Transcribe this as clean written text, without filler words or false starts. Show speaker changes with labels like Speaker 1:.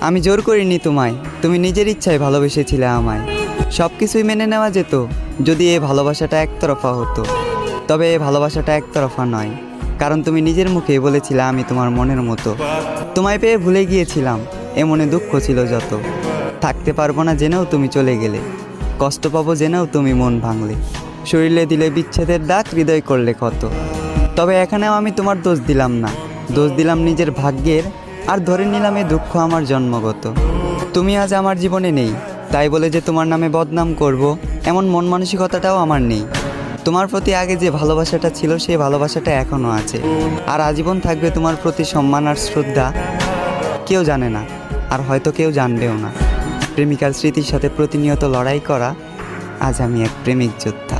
Speaker 1: আমি জোর করিনি তোমায়, তুমি নিজের ইচ্ছায় ভালোবেসেছিলে আমায়। সব কিছুই মেনে নেওয়া যেত যদি এই ভালোবাসাটা একতরফা হতো। তবে এই ভালোবাসাটা একতরফা নয়, কারণ তুমি নিজের মুখেই বলেছিলে আমি তোমার মনের মতো। তোমায় পেয়ে ভুলে গিয়েছিলাম, এ মনে দুঃখ ছিল যত। থাকতে পারবো না জেনেও তুমি চলে গেলে, কষ্ট পাবো জেনেও তুমি মন ভাঙলে। শরীরে দিলে বিচ্ছেদের দাগ, হৃদয় করলে ক্ষত। তবে এখানেও আমি তোমার দোষ দিলাম না, দোষ দিলাম নিজের ভাগ্যের। আর ধরে নিলাম এ দুঃখ আমার জন্মগত। তুমি আজ আমার জীবনে নেই, তাই বলে যে তোমার নামে বদনাম করব এমন মন মানসিকতাটাও আমার নেই। তোমার প্রতি আগে যে ভালোবাসাটা ছিল সেই ভালোবাসাটা এখনও আছে, আর আজীবন থাকবে তোমার প্রতি সম্মান আর শ্রদ্ধা। কেউ জানে না, আর হয়তো কেউ জানবেও না। প্রেমিকার স্মৃতির সাথে প্রতিনিয়ত লড়াই করা, আজ আমি এক প্রেমিক যোদ্ধা।